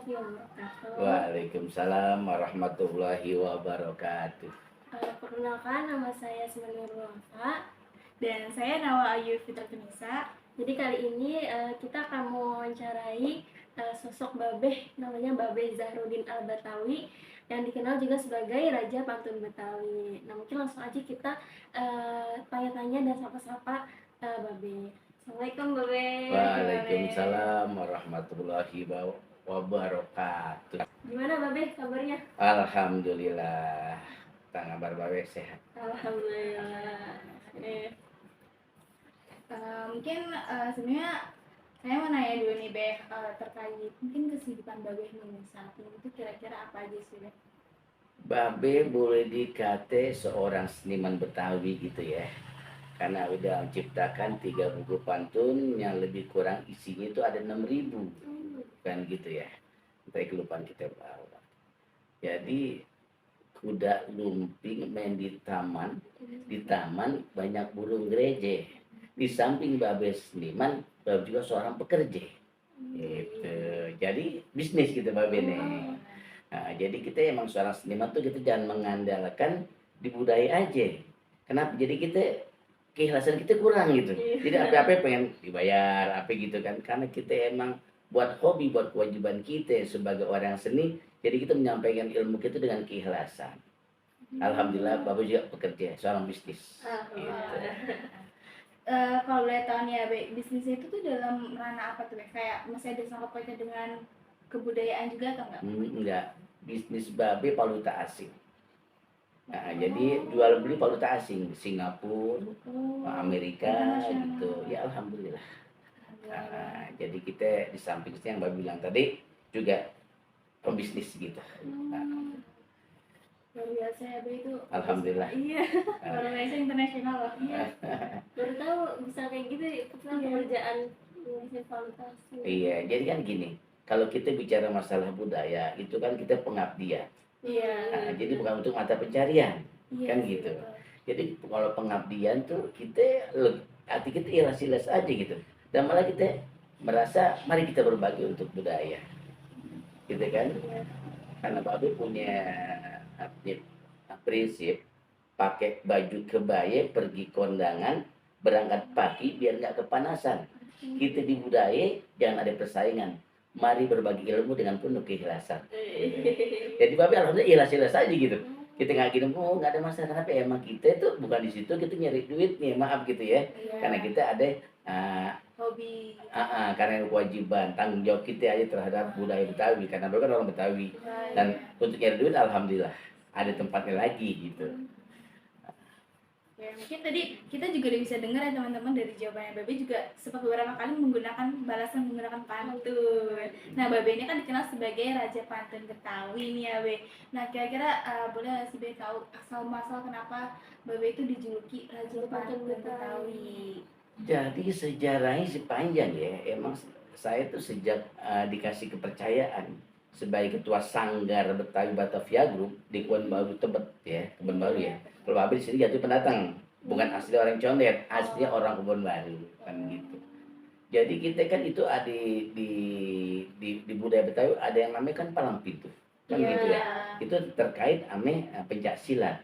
warahmatullahi wabarakatuh. Waalaikumsalam warahmatullahi wabarakatuh. Perkenalkan, nama saya Semanurul Wafa dan saya Nawa Ayu Fitratunisa. Jadi kali ini kita akan mewawancarai sosok Babeh, namanya Babeh Zahruddin Al-Batawi yang dikenal juga sebagai Raja Pantun Betawi. Nah, mungkin langsung aja kita tanya-tanya dan sapa-sapa Babeh. Assalamualaikum Babeh. Waalaikumsalam warahmatullahi wabarakatuh. Gimana Babeh kabarnya? Alhamdulillah. Kabar baik sehat. Alhamdulillah. Mungkin sebenarnya saya mau nanya dulu nih Beh, terkait mungkin kesibukan Babeh nih saat ini itu kira-kira apa aja sih Beh? Babe boleh dikata seorang seniman Betawi gitu ya, karena udah menciptakan 3 buku pantun yang lebih kurang isinya itu ada 6.000 kan gitu ya. Tapi kelupaan kita bawa. Jadi kuda lumping main di taman banyak burung gereje. Di samping Babe seniman, Babe juga seorang pekerja. Gitu. Jadi bisnis gitu Babe nih. Nah, jadi kita emang seorang seniman tuh kita jangan mengandalkan di budaya aja. Kenapa? Jadi kita keikhlasan kita kurang gitu. Jadi apa-apa pengen dibayar, apa gitu kan. Karena kita emang buat hobi, buat kewajiban kita sebagai orang seni, jadi kita menyampaikan ilmu kita dengan keikhlasan. Alhamdulillah, Bapak juga pekerja, seorang bisnis. Gitu. Kalau boleh tahu nih ya, Be, bisnis itu tuh dalam ranah apa tuh, Be? Kayak masih ada sangkut pautnya dengan kebudayaan juga atau enggak? Enggak, bisnis Babe valuta asing. Nah, jadi jual beli valuta asing, Singapura, Amerika gitu. Ya alhamdulillah. Nah, jadi kita di samping yang Babe bilang tadi juga pembisnis gitu. Luar biasa ya Be itu. Alhamdulillah. Iya, luar biasa internasional loh. Iya. Baru tahu bisa kayak gitu pekerjaan bisnis valuta asing. Iya, jadi kan gini, kalau kita bicara masalah budaya itu kan kita pengabdian. Iya. Nah, jadi bukan untuk mata pencarian, kan gitu. Jadi kalau pengabdian tuh kita hati kita ikhlas-ikhlas aja gitu. Dan malah kita merasa mari kita berbagi untuk budaya, gitu kan? Karena Babe punya prinsip pakai baju kebaya pergi kondangan berangkat pagi biar nggak kepanasan. Kita di budaya jangan ada persaingan. Mari berbagi ilmu dengan penuh keikhlasan. Jadi Babe alhamdulillah ikhlas-ikhlas aja gitu. Kita nggak gini, nggak ada masalah. Kenapa? Emang kita itu bukan di situ kita nyari duit nih, maaf gitu ya. Karena kita ada hobi. Karena kewajiban, tanggung jawab kita aja terhadap budaya Betawi. Karena mereka kan orang Betawi. Dan untuk nyari duit alhamdulillah ada tempatnya lagi gitu. Ya, mungkin tadi kita juga udah bisa dengar ya teman-teman dari jawabannya Babe juga sempat beberapa kali balasan menggunakan pantun. Nah, Babe ini kan dikenal sebagai Raja Pantun Betawi nih ya, Be. Nah, kira-kira boleh nggak sih Be tahu asal muasal kenapa Babe itu dijuluki Raja Pantun Betawi? Jadi sejarahnya sepanjang ya. Emang saya tuh sejak dikasih kepercayaan sebagai ketua Sanggar Betawi Batavia Group di Kebun Baru Tebet ya, Kebun Baru ya. Kalau Babe di sini jatuh pendatang, bukan asli orang Condet, aslinya orang Kebun Baru kan gitu. Jadi kita kan itu ada di budaya Betawi ada yang namanya kan palang pintu kan gitu ya. Itu terkait ame pencak silat.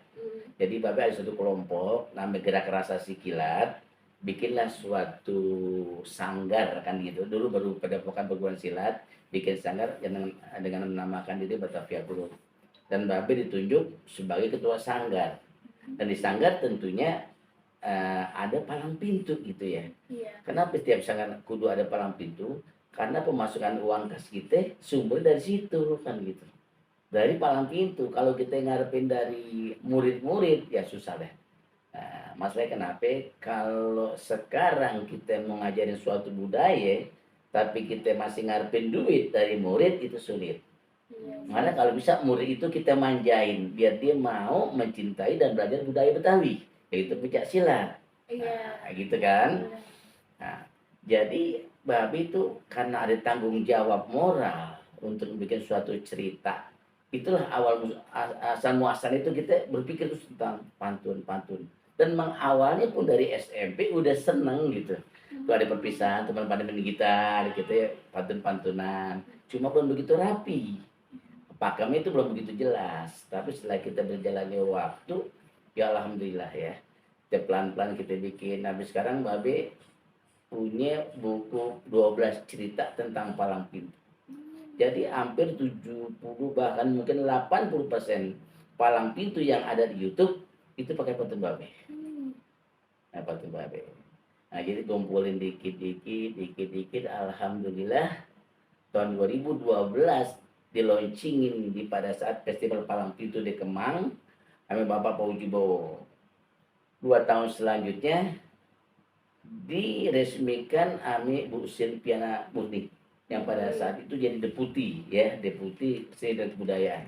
Jadi Babe ada satu kelompok namanya Gerak Rasa Sikilat, bikinlah suatu sanggar kan gitu. Dulu baru padepokan perguruan silat, bikin sanggar dengan menamakan diri Batavia Group. Dan Babe ditunjuk sebagai ketua sanggar. Dan di sanggar tentunya ada palang pintu gitu ya. Kenapa setiap sanggar kudu ada palang pintu? Karena pemasukan uang kas kita sumber dari situ kan gitu. Dari palang pintu. Kalau kita ngarepin dari murid-murid ya susah deh. Masalahnya kenapa? Kalau sekarang kita mau ngajarin suatu budaya, tapi kita masih ngarepin duit dari murid itu sulit. Mana kalau bisa murid itu kita manjain biar dia mau mencintai dan belajar budaya Betawi, yaitu pencak silat. Nah, gitu kan? Nah, jadi Babe itu karena ada tanggung jawab moral untuk bikin suatu cerita. Itulah asal muasal itu kita berpikir tentang pantun-pantun. Dan mengawalnya pun dari SMP udah seneng gitu. Tuh ada perpisahan, teman pada main gitar, gitu ya, pantun-pantunan. Cuma belum begitu rapi. Pakemnya itu belum begitu jelas. Tapi setelah kita berjalannya waktu, ya alhamdulillah ya. Kita pelan-pelan kita bikin. Habis sekarang Babe punya buku 12 cerita tentang palang pintu. Jadi hampir 70 bahkan mungkin 80% palang pintu yang ada di YouTube itu pakai pantun Babe. Nah, pantun Babe. Nah, jadi kumpulin dikit-dikit, alhamdulillah tahun 2012 di launchingin pada saat festival palang pintu di Kemang sama Bapak Pauji Bowo. 2 tahun selanjutnya diresmikan Ami Bu Silviana Murni yang pada saat itu jadi deputi ya, deputi seni dan kebudayaan.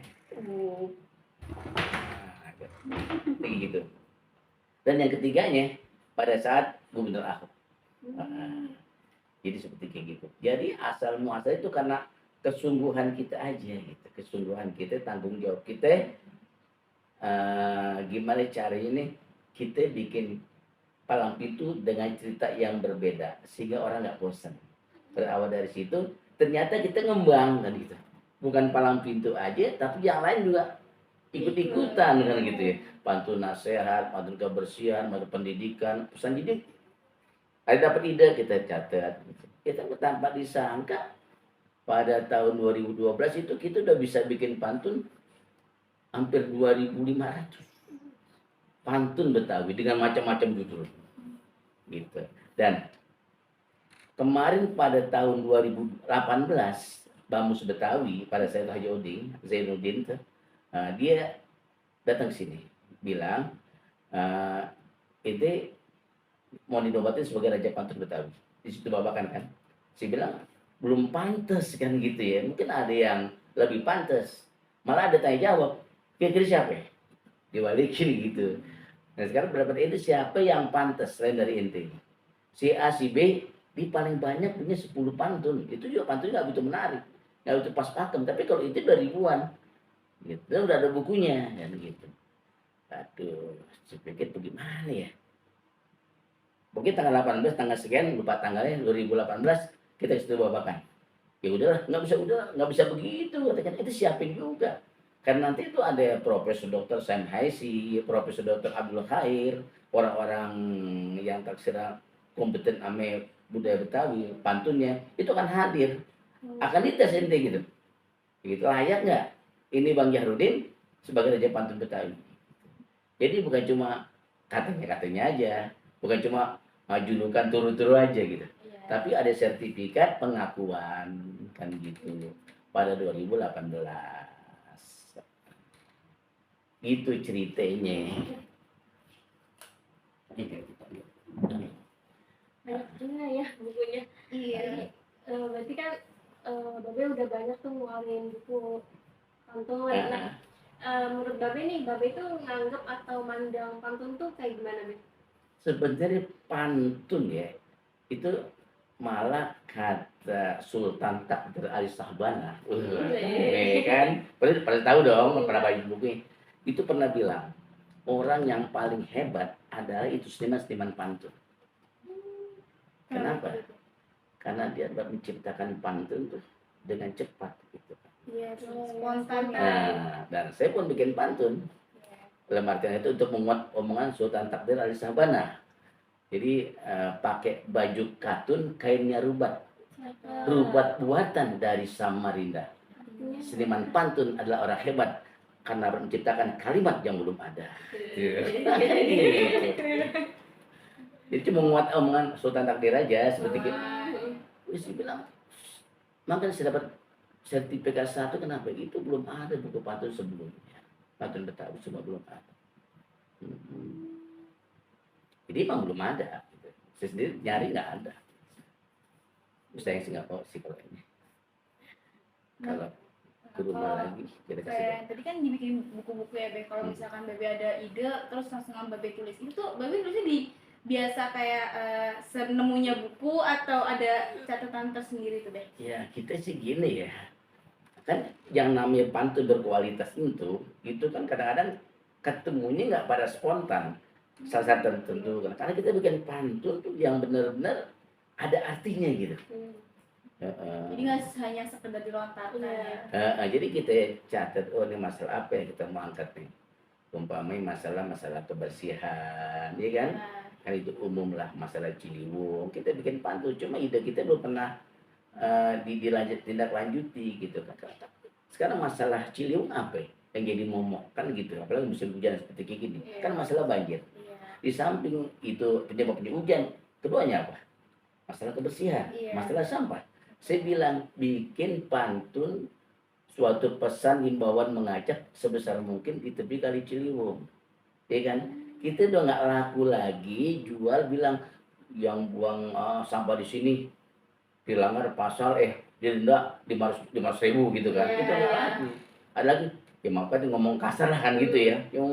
Nah, gitu. Dan yang ketiganya pada saat Gubernur Ahok. Jadi seperti kayak gitu. Jadi asal muasal itu karena kesungguhan kita aja gitu. Kesungguhan kita, tanggung jawab kita. Gimana caranya nih kita bikin palang pintu dengan cerita yang berbeda sehingga orang nggak bosan. Berawal dari situ ternyata kita ngembang kan gitu. Bukan palang pintu aja tapi yang lain juga ikut-ikutan kan gitu ya. Pantun nasihat, pantun kebersihan, pantun pendidikan, pesan didik. Ada dapat ide kita catat. Kita tanpa disangka pada tahun 2012 itu kita udah bisa bikin pantun hampir 2.500 pantun Betawi dengan macam-macam judul gitu. Dan kemarin pada tahun 2018 Bamus Betawi pada saya Haji Oding Zainuddin dia datang ke sini bilang ini mau dinobatin sebagai Raja Pantun Betawi. Di situ babakan kan. Saya bilang belum pantas kan gitu ya. Mungkin ada yang lebih pantas. Malah ada tanya jawab. Kira-kira siapa ya? Diwalikin gitu. Nah sekarang berapa itu siapa yang pantas selain dari inti? Si A, si B, di paling banyak punya 10 pantun. Itu juga pantunnya nggak begitu menarik. Nggak begitu pas pakem. Tapi kalau itu udah ribuan. Gitu. Dan udah ada bukunya. Dan gitu. Aduh, saya pikir bagaimana ya? Mungkin tanggal 18 tanggal sekian lupa tanggalnya 2018 kita situ babakan. Ya udah nggak bisa begitu katakan itu siapin juga. Karena nanti itu ada Profesor Dr. Sam Haisi, Profesor Dr. Abdul Khair, orang-orang yang terkira kompeten ame budaya Betawi, pantunnya itu akan hadir, akan dites ente gitu. Gitu layak nggak? Ini Bang Jahrudin sebagai Raja Pantun Betawi. Jadi bukan cuma katanya aja, bukan cuma julukan turu-turu aja gitu. Iya. Tapi ada sertifikat pengakuan kan gitu pada 2018. Itu ceritanya. Banyak juga ya bukunya. Iya. Berarti kan Babe udah banyak tuh ngeluarin buku pantun. Nah, menurut Babe nih, Babe itu nganggep atau mandang pantun tuh kayak gimana, Be? Sebenarnya pantun ya itu malah kata Sultan Takdir Ali Sahbana, kan? Pernah tahu dong, pernah baca bukunya. Itu pernah bilang orang yang paling hebat adalah itu seniman pantun. Kenapa? Karena dia dapat menciptakan pantun tuh dengan cepat gitu. Iya, Spontan. Nah, dan saya pun bikin pantun. Dalam artian itu untuk menguat omongan Sultan Takdir Ali Sabana. Jadi pakai baju katun, kainnya rubat. Rubat buatan dari Samarinda. Seniman pantun adalah orang hebat karena menciptakan kalimat yang belum ada. Jadi cuma menguat omongan Sultan Takdir aja seperti itu. Terus dia bilang, makanya saya dapat sertifikat 1 kenapa? Itu belum ada buku pantun sebelumnya. Pantun Betawi semua belum ada. Jadi emang belum ada. Saya sendiri nyari nggak ada. Saya sih nggak tahu sih kalau ini. Kalau ke rumah lagi kita kasih tahu. Tadi kan dibikin buku-buku ya, Be. Kalau misalkan Babe ada ide, terus langsung Babe tulis. Itu Babe tulisnya di biasa kayak senemunya buku atau ada catatan tersendiri tuh, Be? Ya kita sih gini ya. Kan yang namanya pantun berkualitas itu kan kadang-kadang ketemunya nggak pada spontan saat tertentu kan karena kita bikin pantun tuh yang benar-benar ada artinya gitu. Jadi nggak hanya sekedar dilontarkan ya. Jadi kita catat, oh ini masalah apa yang kita mau angkat nih. Umpamanya masalah kebersihan, ya kan? Nah, Kan itu umum lah, masalah Ciliwung. Kita bikin pantun, cuma ide kita belum pernah tindak lanjuti gitu kan. Sekarang masalah Ciliwung apa yang jadi momok kan gitu, apalagi musim hujan seperti kayak gini. Iya. Kan masalah banjir. iya. Di samping itu penyebabnya hujan, keduanya apa? Masalah kebersihan, Iya. masalah sampah. Saya bilang bikin pantun suatu pesan himbauan mengajak sebesar mungkin di tepi kali Ciliwung, ya kan? Kita udah nggak laku lagi jual bilang yang buang sampah di sini dilanggar pasal didenda 500.000 gitu kan? Itu nggak laku. Ada lagi ya makanya ngomong kasar lah kan gitu ya, yang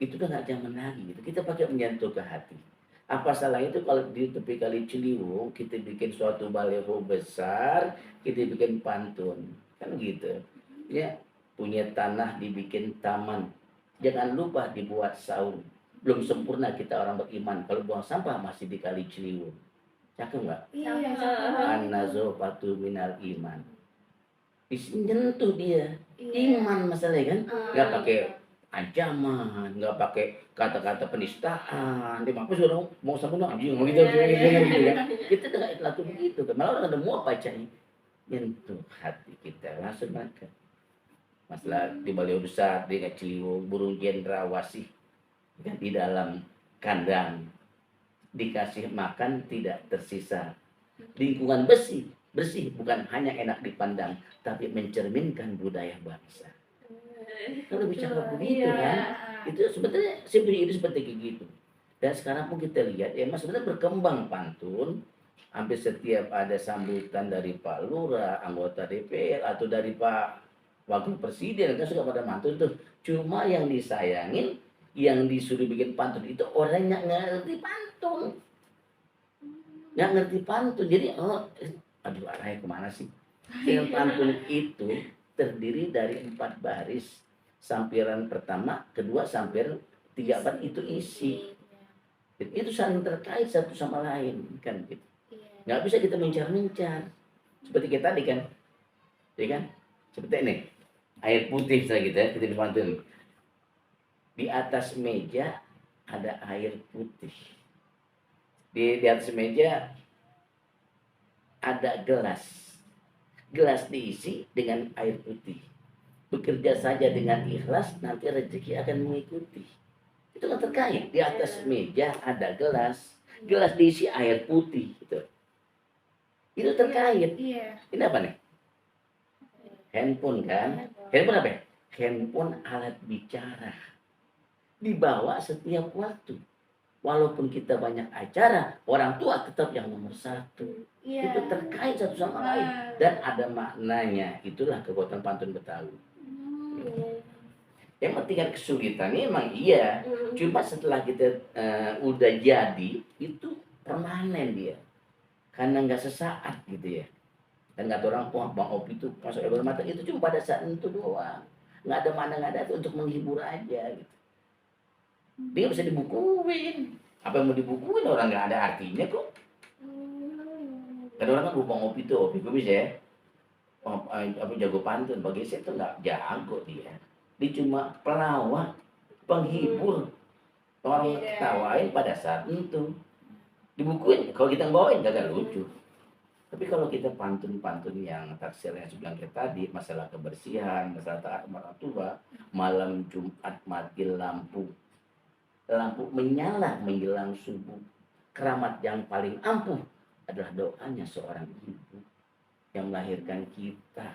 itu udah nggak zaman lagi gitu. Kita pakai menyentuh ke hati. Apa salah itu kalau di tepi kali Ciliwung kita bikin suatu baliho besar, kita bikin pantun, kan gitu. Ya, punya tanah dibikin taman. Jangan lupa dibuat saung. Belum sempurna kita orang beriman kalau buang sampah masih di kali Ciliwung. Cakep nggak? Iya. An-nazofatu minal iman. Nyentuh dia. Iya. Iman masalahnya kan? Nggak Ah, pakai ancaman, nggak pakai kata-kata penistaan. Dia mampus orang mau sama anjing gitu gitu kan. Kita nggak laku begitu kan. Malah orang ada mau bacanya. Nyentuh hati kita langsung makan. Masalah di baliho besar di Ciliwung, burung jendrawasih kan di dalam kandang dikasih makan tidak tersisa. Lingkungan bersih bukan hanya enak dipandang, tapi mencerminkan budaya bangsa. Kalau bicara begitu Iya. kan, itu sebenarnya saya punya ide seperti kayak gitu. Dan sekarang pun kita lihat ya mas sebenarnya berkembang pantun. Hampir setiap ada sambutan dari Pak Lurah, anggota DPR atau dari Pak Wakil Presiden kan suka pada pantun tuh. Cuma yang disayangin, yang disuruh bikin pantun itu orang yang nggak ngerti pantun, nggak ngerti pantun. Jadi aduh arahnya kemana sih? Yang pantun itu terdiri dari 4 baris. Sampiran pertama, kedua, sampir, 3, 4 itu isi. Itu saling terkait satu sama lain kan gitu. Nggak bisa kita mencar-mencar. Seperti kita tadi kan, ya kan? Seperti ini, air putih saya gitu ya, kita di pantun. Di atas meja ada air putih. Di atas meja ada gelas. Gelas diisi dengan air putih. Bekerja saja dengan ikhlas, nanti rezeki akan mengikuti. Itu kan terkait. Di atas meja ada gelas. Gelas diisi air putih. Itu terkait. Iya. Ini apa nih? Handphone kan? Handphone apa ya? Handphone alat bicara. Dibawa setiap waktu. Walaupun kita banyak acara, orang tua tetap yang nomor 1. Iya. Itu terkait satu sama lain. Dan ada maknanya. Itulah kekuatan pantun Betawi. Yang tingkat kesulitannya emang iya. Cuma setelah kita udah jadi, itu permanen dia. Karena nggak sesaat gitu ya. Dan kata orang, wah Bang Opi itu masuk air mata itu cuma pada saat itu doang. Nggak ada mana nggak ada itu untuk menghibur aja gitu. Dia bisa dibukuin. Apa yang mau dibukuin orang nggak ada artinya kok. Kadang orang kan Bang Opi itu, Opi gue bisa ya. Apa jago pantun, bagi saya itu nggak jago dia. Dia cuma pelawak, penghibur. Orang ketawain pada saat itu. Dibukuin, kalau kita bawain gak lucu. Tapi kalau kita pantun-pantun yang taksir yang sebelah kita tadi, masalah kebersihan, masalah taat orang tua, malam Jumat mati lampu, lampu menyala menjelang subuh, keramat yang paling ampuh adalah doanya seorang ibu yang melahirkan kita.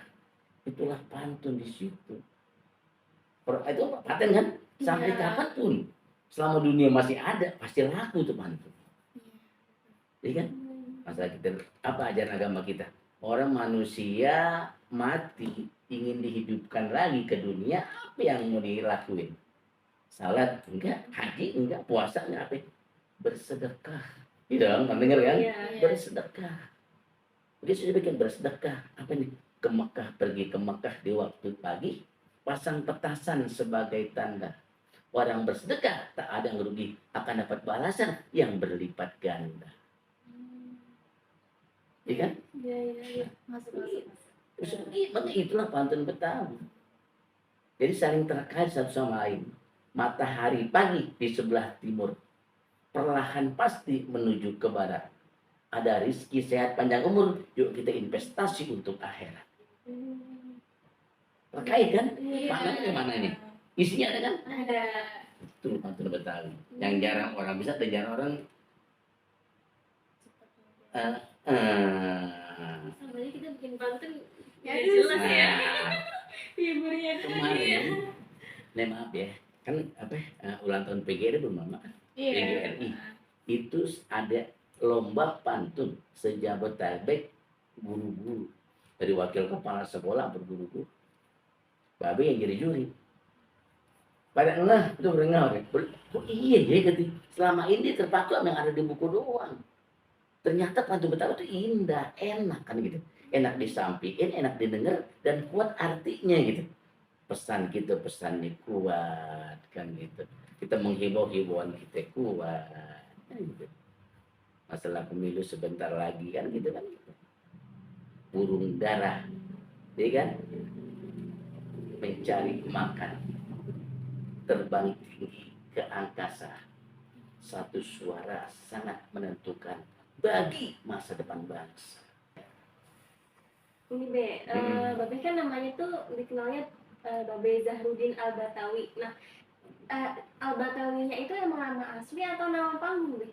Itulah pantun di situ. Itu paten kan? Sampai kapanpun, selama dunia masih ada, pasti laku tuh pantun. Iya kan? Masalah kita, apa ajaran agama kita? Orang manusia mati ingin dihidupkan lagi ke dunia, apa yang mau dilakuin? Salat enggak, haji enggak, puasa enggak, apa? Bersedekah. Gitu kan, dengar kan? Bersedekah. Dia sudah bikin bersedekah. Apa nih? Ke Mekah, pergi ke Mekah di waktu pagi, pasang petasan sebagai tanda. Orang bersedekah tak ada yang rugi, akan dapat balasan yang berlipat ganda. ya kan? Iya, iya, iya. Masuk masuk. Terus makanya itulah pantun Betawi. Jadi saling terkait satu sama lain. Matahari pagi di sebelah timur, perlahan pasti menuju ke barat. Ada rizki sehat panjang umur, yuk kita investasi untuk akhirat. Terkait kan? Iya. Maknanya gimana ini? Isinya ada kan? Ada. Itu pantun Betawi. Yang jarang orang bisa dan jarang orang eh, eh. Sampai kita bikin pantun Ya, nggak jelas ya. Nah, Hiburnya tuh. kemarin, nih maaf ya, kan apa ulang tahun PGRI belum lama kan? Iya. PGRI itu ada lomba pantun sejabodetabek guru-guru dari wakil kepala sekolah berguru-guru, babe yang jadi juri. Pada enggak itu berenggah ya. Oh iya ya gitu. Selama ini terpaku sama yang ada di buku doang. Ternyata pantun Betawi itu indah, enak kan gitu. Enak disampaikan, enak didengar dan kuat artinya gitu. Pesan kita pesannya kuat kan gitu. Kita menghibau himbauan kita kuat kan gitu. Masalah pemilu sebentar lagi kan gitu kan. Burung darah, ya kan? Mencari makan, terbang tinggi ke angkasa. Satu suara sangat menentukan bagi masa depan bangsa. Ini Be, Babe kan namanya tuh dikenalnya Babe Zahrudin Al-Batawi. Nah, Al-Batawinya itu emang nama asli atau nama panggung, Be?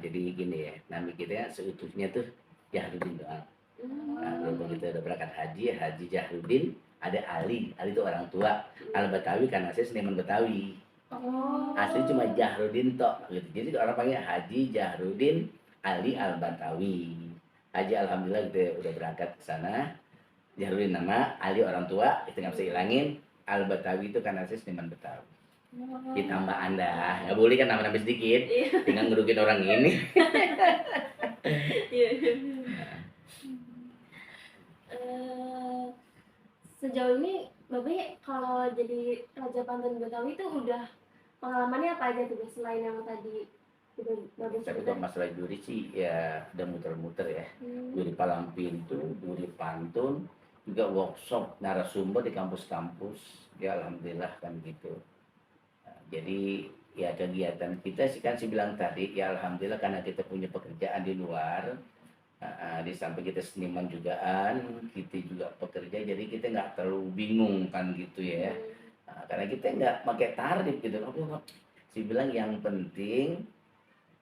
Jadi gini ya, nama kita seutuhnya tuh Jahrudin doang. Nah, berhubung kita udah berangkat haji, Haji Jahrudin, ada Ali itu orang tua. Al-Batawi karena saya seniman Betawi. Oh. Asli cuma Jahrudin tok gitu. Jadi orang panggil Haji Jahrudin Ali Al-Batawi. Haji alhamdulillah kita udah berangkat ke sana. Jahrudin nama, Ali orang tua, itu nggak bisa hilangin. Al-Batawi itu karena saya seniman Betawi. Ditambah Anda, nggak boleh kan nama-nama sedikit, tinggal ngerugiin orang ini. Iya. Sejauh ini Babe kalau jadi Raja Pantun Betawi itu udah pengalamannya apa aja tuh Be, selain yang tadi udah Babe Tapi cerita? kalau masalah juri sih ya udah muter-muter ya. Juri palang pintu, juri pantun, juga workshop narasumber di kampus-kampus. Ya alhamdulillah kan gitu. Nah, jadi ya kegiatan kita sih kan sih bilang tadi ya alhamdulillah karena kita punya pekerjaan di luar. Di samping kita seniman jugaan, kita juga pekerja, jadi kita nggak terlalu bingung kan gitu ya. Karena kita nggak pakai tarif gitu. Si bilang yang penting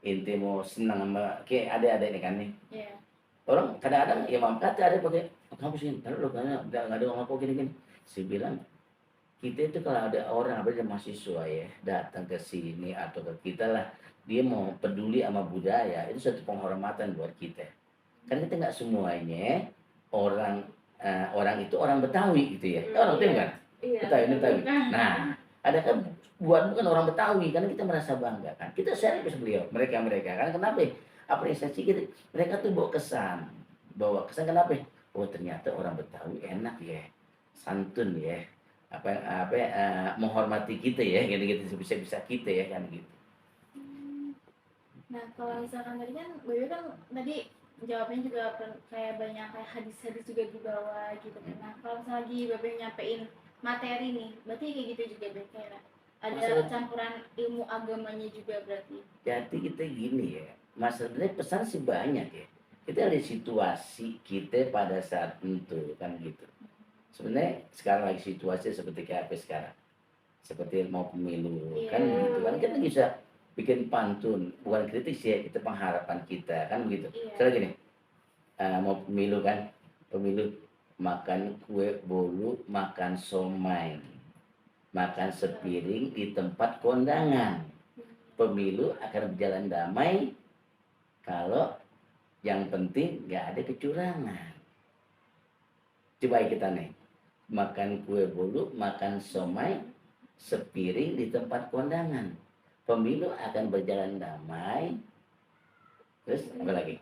inti mau senang sama kayak ada ini kan nih. Iya. Orang kadang-kadang ya maaf kata ada pakai kamu sih ntar lo karena nggak ada orang apa gini-gini. Si bilang kita itu kalau ada orang apa mahasiswa ya datang ke sini atau ke kita lah, dia mau peduli sama budaya, itu satu penghormatan buat kita. Kan kita nggak semuanya orang orang itu orang Betawi gitu ya. Orang Betawi kan? Iya. Betawi. Nah, ada kan bukan orang Betawi karena kita merasa bangga kan. Kita serius beliau, mereka kan kenapa? Apresiasi kita, mereka tuh bawa kesan kenapa? Oh ternyata orang Betawi enak ya, santun ya, menghormati kita ya, gitu bisa kita ya kan gitu. Nah, kalau misalkan tadi kan Bayu kan tadi jawabnya juga kayak banyak kayak hadis-hadis juga di bawah gitu kan. Nah, kalau misalnya lagi Babe nyampein materi nih, berarti kayak gitu juga Babe kayak ada Masalah- campuran ilmu agamanya juga berarti. Jadi kita gini ya, masalahnya pesan sih banyak ya. Kita lihat situasi kita pada saat itu kan gitu. Sebenarnya sekarang lagi situasi seperti kayak apa sekarang? Seperti mau pemilu kan Iya. gitu kan kita bisa bikin pantun, bukan kritis ya, itu pengharapan kita kan begitu. Iya. Soalnya gini, mau pemilu kan, pemilu makan kue bolu, makan somai, makan sepiring di tempat kondangan. Pemilu akan berjalan damai kalau yang penting nggak ada kecurangan. Coba kita nih, makan kue bolu, makan somai, sepiring di tempat kondangan. Pemilu akan berjalan damai. Terus apa lagi?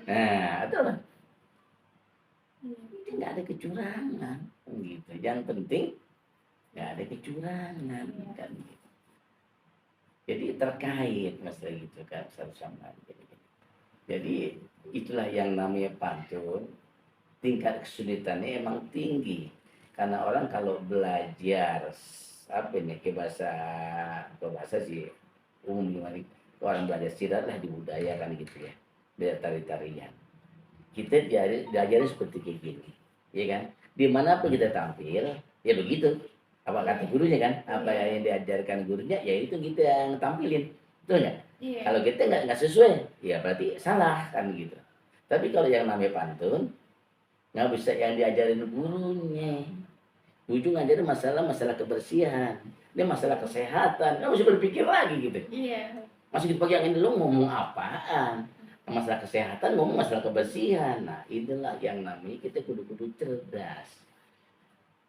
Nah, itu lah. Itu nggak ada kecurangan, gitu. Yang penting nggak ada kecurangan, kan gitu. Jadi terkait masalah gitu kan satu sama lain. Jadi itulah yang namanya pantun. Tingkat kesulitannya emang tinggi karena orang kalau belajar apa ini ke bahasa sih umum gimana, orang belajar silat lah di budaya kan gitu ya, belajar tari-tarian, kita diajarin seperti kayak gini, ya kan, dimanapun kita tampil ya begitu, apa kata gurunya kan, apa yang diajarkan gurunya ya itu kita yang tampilin, betul nggak? Iya. Kalau kita nggak sesuai ya berarti salah kan gitu. Tapi kalau yang namanya pantun nggak bisa yang diajarin gurunya, ujung ngajarin masalah kebersihan, ini masalah kesehatan, kamu mesti berpikir lagi gitu. Iya. Masih dipegang ini lu ngomong apaan? Masalah kesehatan ngomong masalah kebersihan. Nah inilah yang namanya kita kudu-kudu cerdas.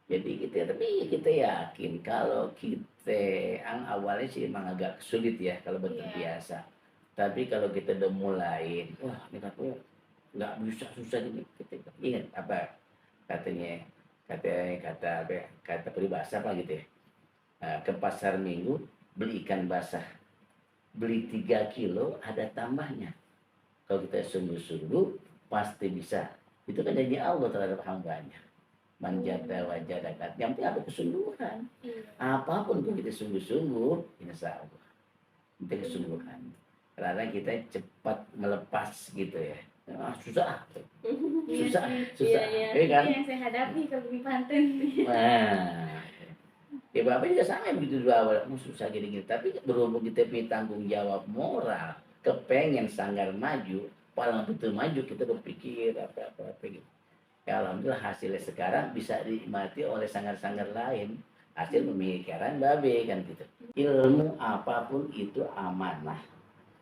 Jadi kita yakin kalau kita yang awalnya sih emang agak sulit ya kalau terbiasa. Tapi kalau kita udah mulai, wah ini katanya nggak bisa, susah ini, kita ingat apa katanya, kata peribahasa apa gitu ya, ke pasar minggu beli ikan basah, beli 3 kilo ada tambahnya, kalau kita sungguh-sungguh pasti bisa. Itu kan janji Allah terhadap hambanya, manjata wajah dekat, yang penting ada kesungguhan. Apapun pun kita sungguh-sungguh, insya Allah kita kesungguhan. Karena kita cepat melepas gitu ya. Susah. Iya, kan? yang saya hadapi kalau di pantun. Nah, ya Bapak juga sama begitu dua awal, susah gini-gini. Tapi berhubung kita punya tanggung jawab moral, kepengen sanggar maju, paling betul maju, kita berpikir apa gitu. Ya alhamdulillah hasilnya sekarang bisa dinikmati oleh sanggar-sanggar lain. Hasil pemikiran Babe kan gitu. Ilmu apapun itu amanah.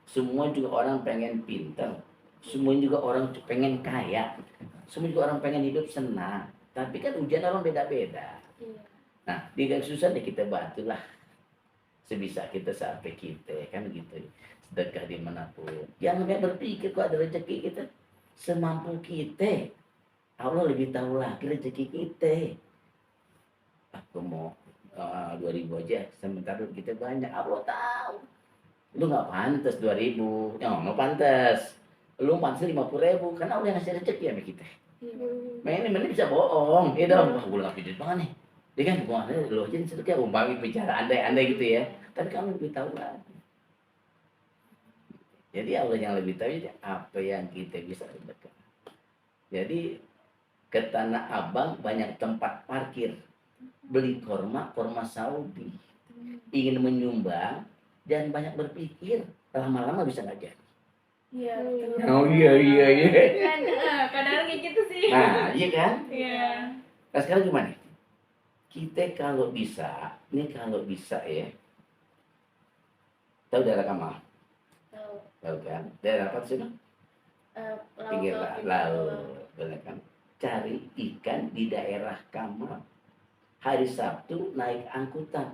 Semua juga orang pengen pinter. Semua juga orang pengen kaya. Semua juga orang pengen hidup senang. Tapi kan ujian orang beda-beda. Nah, di kesusahan ya kita bantulah sebisa kita sampai kita kan gitu. Sedekah dimanapun. Jangan sampai berpikir kok ada rezeki kita semampu kita. Allah lebih tahu lagi rezeki kita. Aku mau 2000 aja, sementara kita banyak. Allah tahu. Lu nggak pantas 2000, ya nggak pantas. Lu pantas 50.000, karena Allah yang ngasih rezeki sama kita. Ini bisa bohong, ya dong. Wah, gue lagi duit banget nih. Dia kan bukan lo aja sedekah, umpami bicara andai gitu ya. Tapi kamu lebih tahu lagi. Jadi Allah yang lebih tahu apa yang kita bisa sedekah. Jadi ke Tanah Abang banyak tempat parkir, beli korma Saudi, ingin menyumbang dan banyak berpikir, lama-lama bisa nggak jadi. Iya, betul. Oh iya. Kan kadang kayak gitu sih. Nah iya kan. Iya. Nah sekarang gimana? Kita kalau bisa ya, tahu daerah Kamal? Tahu kan? Daerah apa sih? Pinggir laut, benar kan? Cari ikan di daerah Kamal. Hari Sabtu naik angkutan.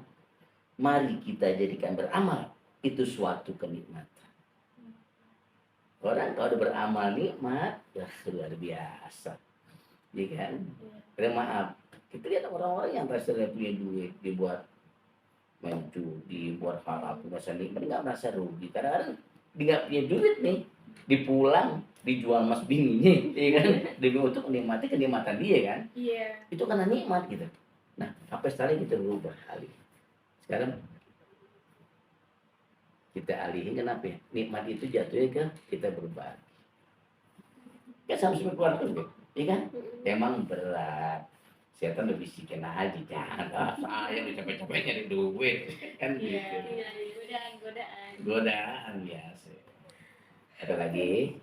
Mari kita jadikan beramal. Itu suatu kenikmatan. Orang kalau udah beramal nikmat, ya luar biasa. Iya kan? Karena maaf, kita lihat orang-orang yang rasanya punya duit, dibuat main judi, buat hal apa, merasa nikmat, nggak merasa rugi. Kadang-kadang dia nggak punya duit nih, dipulang, dijual mas bininya, iya kan? Demi untuk menikmati kenikmatan dia kan? Iya. Itu karena nikmat gitu. Nah, apa sekali kita berubah alih. Sekarang kita alihin kenapa ya? Nikmat itu jatuhnya ke kita berbagi. Kan sama seperti keluarga kan? Iya kan? Emang berat. Setan lebih bisikin aja, jangan saya capek-capek nyari duit kan gitu. Iya, Godaan biasa. Ada lagi?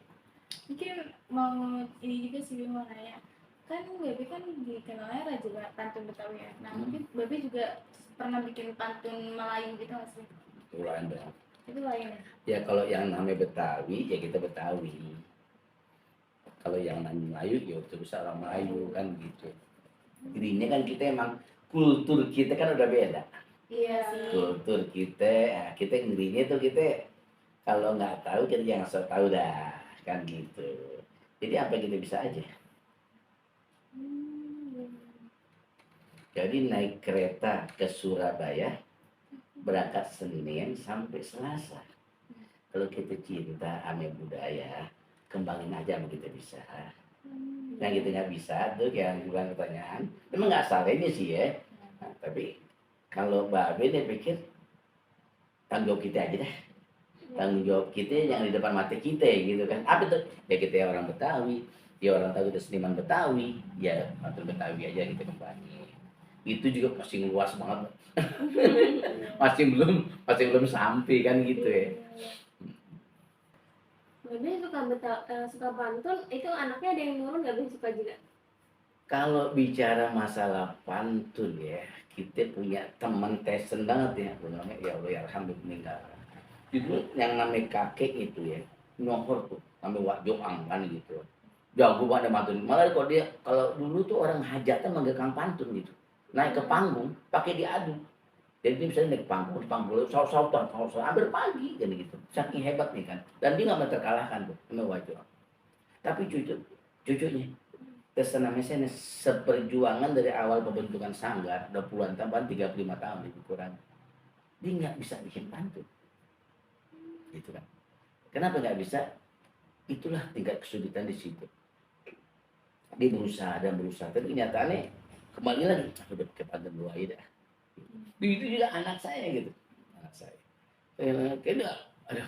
Mungkin mau ini juga sih mau nanya. Kan Babe kan dikenalnya Raja Pantun Betawi ya. Nah, mungkin Babe juga pernah bikin pantun Melayu gitu nggak sih? Itu ada. Itu lain ya? Ya kalau yang namanya Betawi ya kita Betawi. Kalau yang namanya Melayu ya terus orang Melayu kan gitu. Intinya kan kita emang kultur kita kan udah beda. Iya sih. Kultur kita ngerinya tuh kita kalau nggak tahu kita jangan sok tahu dah kan gitu. Jadi apa yang kita bisa aja. Jadi naik kereta ke Surabaya, berangkat Senin sampai Selasa. Kalau kita cinta sama budaya, kembangin aja sama kita bisa. Yang kita nggak bisa tuh yang bukan pertanyaan, memang nggak salah ini sih ya. Nah, tapi kalau Mbak Ben dia pikir tanggung jawab kita aja deh, tanggung jawab kita yang di depan mata kita gitu kan. Apa tuh? Ya kita orang Betawi, ya orang tahu kita seniman Betawi, ya pantun Betawi aja kita kembangin. Itu juga masih luas banget, masih belum sampai kan gitu ya. Babe suka pantun, itu anaknya ada yang nurun nggak Be suka juga? Kalau bicara masalah pantun ya, kita punya teman tesen banget ya, namanya ya Allah ya alhamdulillah meninggal. Itu yang namanya kakek itu ya, nyohor tuh, namanya Wak Joang kan gitu. Jago banget pantun. Malah kalau dulu tuh orang hajatan manggil kang pantun gitu. Naik ke panggung, pakai diadu. Jadi dia misalnya naik panggung, saut-sautan, hampir pagi kan gitu. Saking hebat nih kan. Dan dia nggak mau terkalahkan tuh sama Wak Joang. Tapi cucunya kesenangan saya seperjuangan dari awal pembentukan sanggar udah puluhan tahun 35 tahun lebih kurang dia nggak bisa bikin pantun gitu kan. Kenapa nggak bisa? Itulah tingkat kesulitan di situ. Dia berusaha dan berusaha tapi kenyataannya kembali lagi udah ke pantun dulu aja dah. Begitu juga anak saya gitu, anak saya kayaknya aduh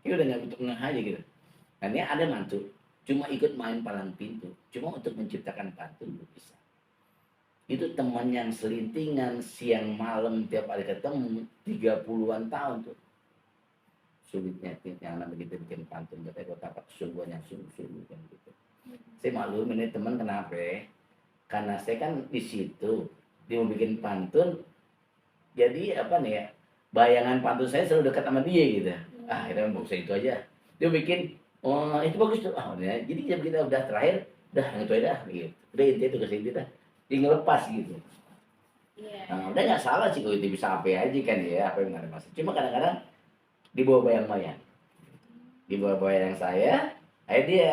ini udah nggak butuh ngeh aja gitu. Nah ini ada mantu cuma ikut main palang pintu, cuma untuk menciptakan pantun belum bisa. Itu teman yang selintingan siang malam tiap hari ketemu 30-an tahun tuh. Sulitnya yang namanya kita bikin pantun, katanya kota apa kesungguhan yang sungguh-sungguh kan gitu. Saya maklum ini teman kenapa? Karena saya kan di situ dia mau bikin pantun, jadi apa nih ya? Bayangan pantun saya selalu dekat sama dia gitu. Ah, kita mau itu aja. Dia bikin oh itu bagus tuh. Ah, ya. Jadi jam kita udah terakhir, udah yang itu aja gitu. Udah itu tugas kita. Dia ngelepas gitu. Iya. Nah, udah nggak salah sih kalau itu bisa apa aja kan ya, apa yang nggak ada masalah. Cuma kadang-kadang di bawah bayang-bayang. Di bawah bayang saya, akhirnya dia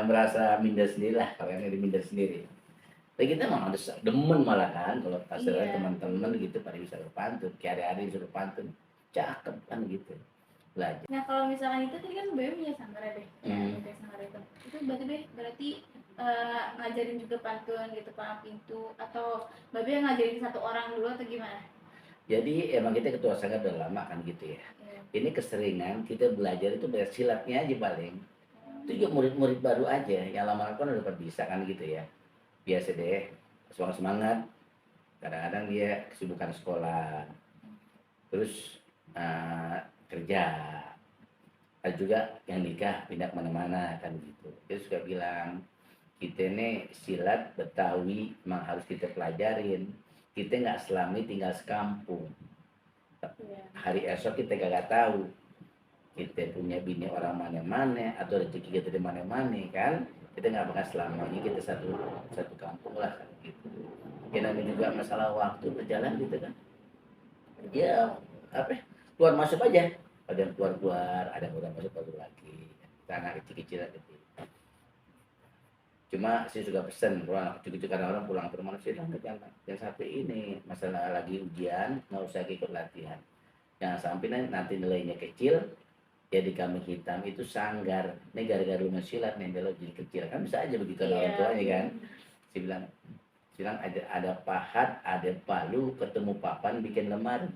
merasa minder sendiri lah, kalau yang minder sendiri. Tapi kita mah ada demen malah kan, kalau pasarnya teman-teman gitu pada bisa berpantun, kayak hari-hari disuruh pantun, cakep kan gitu. Belajar. Nah kalau misalkan itu tadi kan Babe punya sanggar ya Be, punya sanggar itu berarti ngajarin juga pantun gitu palang pintu atau Babe yang ngajarin satu orang dulu atau gimana? Jadi emang kita ketua sanggar udah lama kan gitu ya. Ini keseringan kita belajar itu belajar silatnya aja paling. Itu juga murid-murid baru aja yang lama kan udah pada bisa kan gitu ya. Biasa deh, semangat. Kadang-kadang dia kesibukan sekolah, terus kerja. Ada juga yang nikah pindah kemana-mana kan gitu. Dia suka bilang kita ini silat Betawi memang harus kita pelajarin. Kita nggak selama ini tinggal sekampung. Hari esok kita gak tahu kita punya bini orang mana-mana atau rezeki kita di mana-mana kan. Kita nggak bakal selamanya kita satu kampung lah kan gitu. Ya namanya juga masalah waktu berjalan gitu kan. Ya apa? Keluar masuk aja. Ada yang keluar, ada yang udah masuk baru lagi. Karena kecil-kecil gitu. Cuma saya juga pesen kalau kecil-kecil karena orang pulang ke rumah sih jangan sampai ini masalah lagi ujian nggak usah ikut latihan. Jangan sampai nanti nilainya kecil jadi kambing hitam itu sanggar. Ini gara-gara rumah silat nih kalau jadi kecil kan bisa aja begitu orang tuanya kan. Saya bilang ada pahat, ada palu, ketemu papan bikin lemari.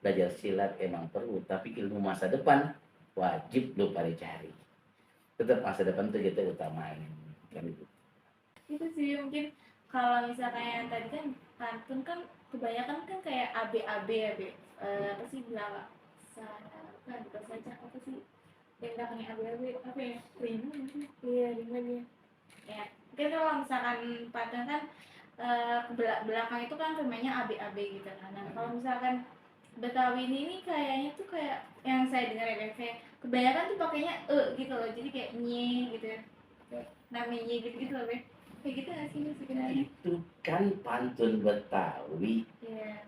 Belajar silat emang perlu, tapi ilmu masa depan wajib lu pada cari. Tetap masa depan itu kita utamain kan gitu. Itu sih mungkin kalau misalnya yang tadi kan pantun kan kebanyakan kan kayak AB ya Be, apa sih bilang bukan saja apa sih yang belakangnya AB apa ya rima sih? Iya, gimana Ya mungkin kalau misalkan pantun kan belakang itu kan rimanya AB gitu kan. Nah kalau misalkan Betawi ini kayaknya tuh kayak yang saya dengar ya kayak kebanyakan tuh pakainya gitu loh, jadi kayak nye gitu ya, namanya gitu loh Be. Kayak gitu nggak sih sebenarnya? Itu kan pantun Betawi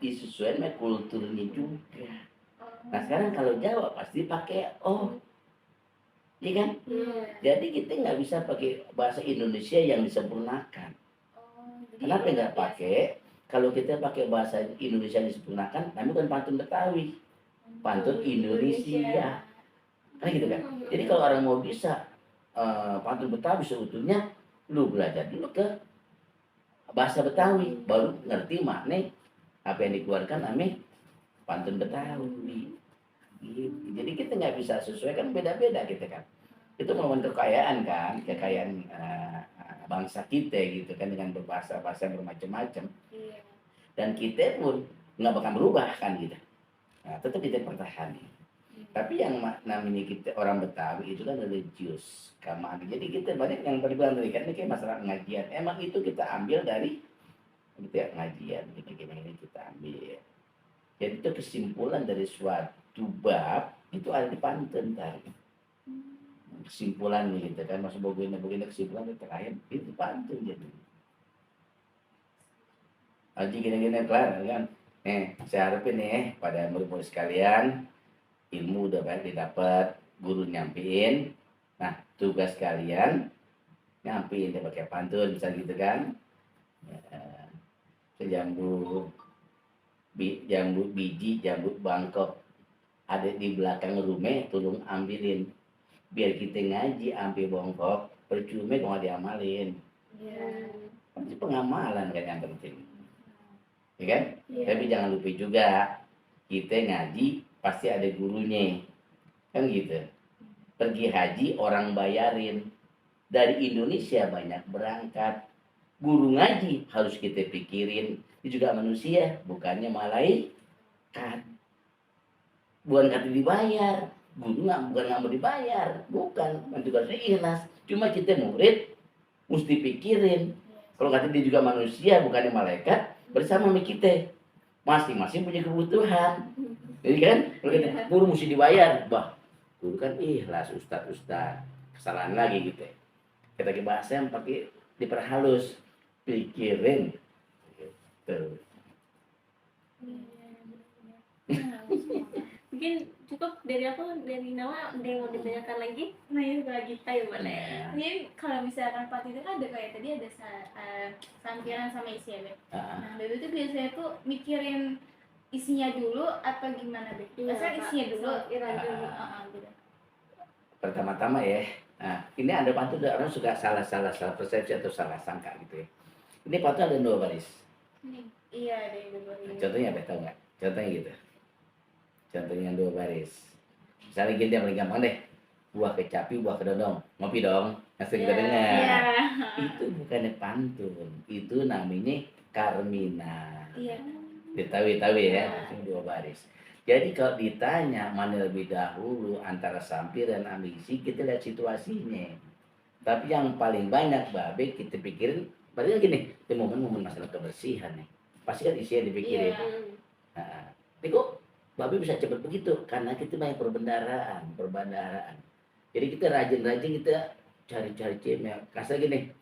disesuaikan sama kulturnya juga. Nah sekarang kalau Jawa pasti pakai iya kan? Jadi kita nggak bisa pakai bahasa Indonesia yang disempurnakan. Kenapa nggak pakai? Kalau kita pakai bahasa Indonesia yang disempurnakan, namanya bukan pantun Betawi, pantun Indonesia. Kan gitu kan? Jadi kalau orang mau bisa pantun Betawi seutuhnya, lu belajar dulu ke bahasa Betawi, baru ngerti makna apa yang dikeluarkan ame pantun Betawi. Gitu. Jadi kita nggak bisa sesuaikan, beda-beda kita kan. Itu merupakan kekayaan kan, kekayaan bangsa kita gitu kan, dengan berbahasa-bahasa yang bermacam-macam. Iya. Dan kita pun nggak bakal berubah kan gitu. Nah, tetap kita pertahankan. Tapi yang namanya kita orang Betawi itu kan religius, kamari. Jadi kita banyak yang berbilang tadi kan ini kayak masalah pengajian. Emang itu kita ambil dari gitu ya, pengajian, gini kita ambil. Jadi itu kesimpulan dari suatu bab itu ada di pantun tadi. Kesimpulannya gitu kan, masuk begini kesimpulan itu terakhir itu pantun jadi. Aji gini-gini kelar kan. Saya harapin nih pada murid-murid sekalian, ilmu udah banyak didapat, guru nyampein. Nah, tugas kalian nyampein dia pakai pantun bisa gitu kan. Jambu biji, jambu Bangkok ada di belakang rumah, tolong ambilin. Biar kita ngaji ambil bongkok, percuma kalau diamalin. Iya. Pasti pengamalan kan yang penting. Ya kan? Iya. Tapi jangan lupa juga, kita ngaji pasti ada gurunya. Kan gitu. Pergi haji orang bayarin. Dari Indonesia banyak berangkat. Guru ngaji harus kita pikirin. Dia juga manusia, bukannya malaikat. Bukan kata dibayar. Guru bukan nggak mau dibayar. Bukan. Tugasnya ikhlas. Cuma kita murid, mesti pikirin. Kalau kata dia juga manusia, bukannya malaikat, bersama sama kita. Masing-masing punya kebutuhan. Jadi kan, kalau kita guru mesti dibayar. Bah, guru kan ikhlas, ustaz. Kesalahan lagi gitu. Kita ke bahasa yang pakai diperhalus. Pikirin. Gitu. Mungkin cukup dari aku, dari Nawa, ada yang mau ditanyakan lagi? Nah, itu lagi. Ayo boleh. Ini kalau misalkan part itu kan ada kayak tadi ada sampiran sama isinya, Beb. Nah, Beb itu biasanya tuh mikirin isinya dulu atau gimana, Beb? Biasanya isinya dulu. Gitu. Pertama-tama ya, nah ini ada pantun orang suka salah persepsi atau salah sangka gitu ya. Ini pantun ada 2 baris. Iya, ada yang dua baris. Contohnya apa tahu nggak? Contohnya gitu. Contohnya 2 baris. Misalnya gini yang paling gampang deh. Buah kecapi, buah kedondong. Ngopi dong. Asal kita dengar. Iya. Itu bukannya pantun. Itu namanya Karmina. Iya. Betawi ya, langsung 2 baris. Jadi kalau ditanya mana lebih dahulu antara sampir dan ambisi, kita lihat situasinya. Tapi yang paling banyak babe kita pikirin, padahal gini, itu momen masalah kebersihan nih. Pasti kan isinya dipikirin. Iya. Nah, tapi kok babe bisa cepat begitu? Karena kita banyak perbendaharaan. Jadi kita rajin-rajin kita cari-cari cemil. Kasar gini,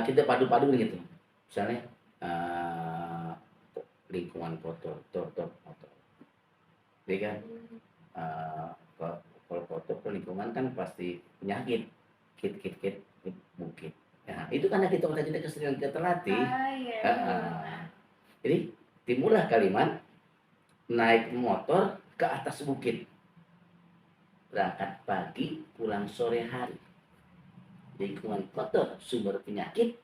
kita padu-padu gitu. Misalnya lingkungan kotor. Jadi kan kalau kotor lingkungan kan pasti penyakit, kit bukit. Nah, itu karena kita udah jadi keseringan kita terlatih. Iya. Jadi timbullah kalimat naik motor ke atas bukit, berangkat pagi pulang sore hari. Lingkungan kotor sumber penyakit,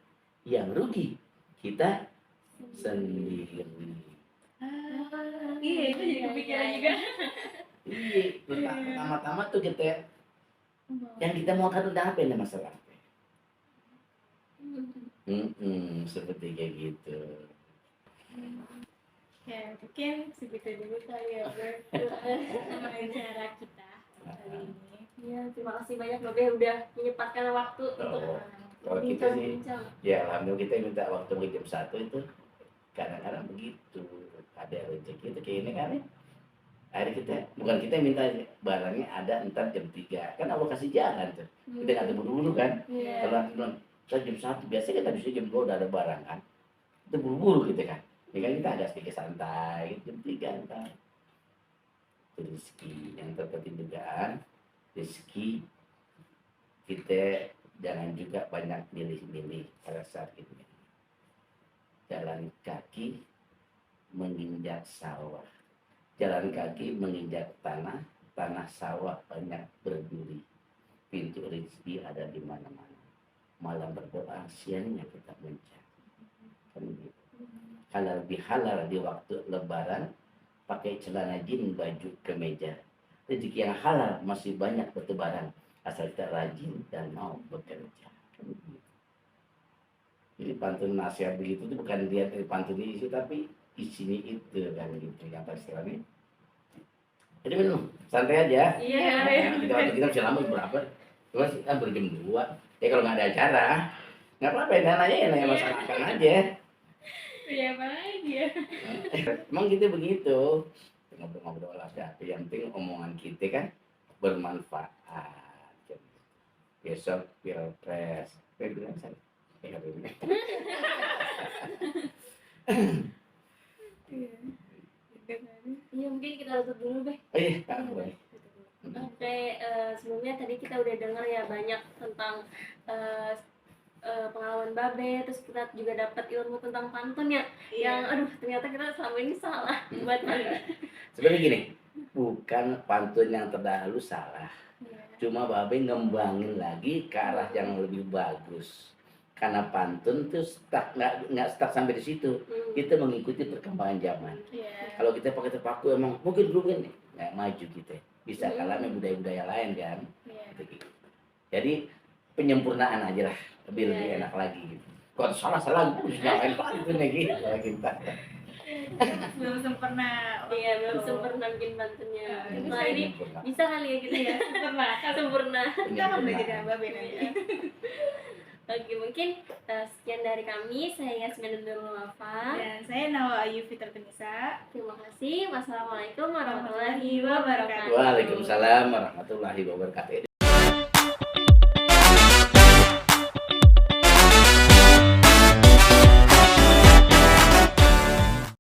yang rugi kita sendiri. Iya, itu jadi kepikiran juga. Iya, pertama-tama tuh kita yang kita mau kan udah apa ini masalah? Seperti kayak gitu. Ya, mungkin segitu dulu kali ya, Beb. Wawancara kita kali ini. Ya, terima kasih banyak Babe udah menyempatkan waktu untuk Kalau kita sih, bincang-bincang. ya alhamdulillah kita minta waktu ke jam 1 itu kadang-kadang begitu. Ada rezeki itu kayak ini kan ya. Akhirnya kita, bukan kita minta barangnya ada entar jam 3. Kan Allah kasih jalan tuh. Kita nggak terburu-buru kan. Iya. Kalau bilang, jam 1, biasanya kita bisa jam 2 udah ada barang kan. Itu buru-buru gitu kan. Ya kan kita agak sedikit santai, jam 3 entar. Itu rezeki yang terpenting juga. Rezeki kita jangan juga banyak milih-milih pada saat ini. Jalan kaki menginjak sawah. Jalan kaki menginjak tanah, tanah sawah banyak berduri. pintu rezeki ada di mana-mana. Malam berdoa, siangnya kita mencari. Kan gitu. Halal bihalal di waktu lebaran, pakai celana jin, baju kemeja. Rezeki yang halal masih banyak bertebaran, asal kita rajin dan mau bekerja. Kan gitu. Jadi pantun nasihat begitu itu bukan lihat dari pantun isi, tapi isinya itu kan gitu yang istilahnya. Jadi minum, santai aja. Iya. Nah, kita masih lama berapa? Cuma kita berjam 2. Ya kalau nggak ada acara, nggak apa-apa, nanya masakan aja. Iya apa lagi ya? Emang kita begitu. Ngobrol-ngobrol aja. Yang penting omongan kita kan bermanfaat. Besok pilpres. Saya bilang saya. Iya mungkin kita tutup dulu deh. Oh iya, boleh. Oke, sebelumnya tadi kita udah dengar ya banyak tentang pengalaman Babe, terus kita juga dapat ilmu tentang pantun ya, yang aduh ternyata kita selama ini salah buat pantun. Sebenarnya gini, bukan pantun yang terdahulu salah, cuma Babe ngembangin lagi ke arah yang lebih bagus. Karena pantun tuh nggak stuck sampai di situ. Kita mengikuti perkembangan zaman. Kalau kita pakai terpaku emang mungkin dulu kan nggak maju kita. Bisa kalahnya budaya-budaya lain kan. Gitu. Jadi penyempurnaan aja lah, lebih enak lagi gitu. Kalau salah harus nyalain pantun ya gitu kita. Belum sempurna. Iya, belum sempurna bikin pantunnya. Nah ini bisa kali ya gitu ya. Sempurna. Kita akan belajar dengan Babe nanti. Oke, mungkin sekian dari kami. Saya Yasmin Nurul Wafa. Dan saya Nawa Ayu Fitri Tunisa. Terima kasih. Wassalamualaikum warahmatullahi wabarakatuh. Waalaikumsalam warahmatullahi wabarakatuh.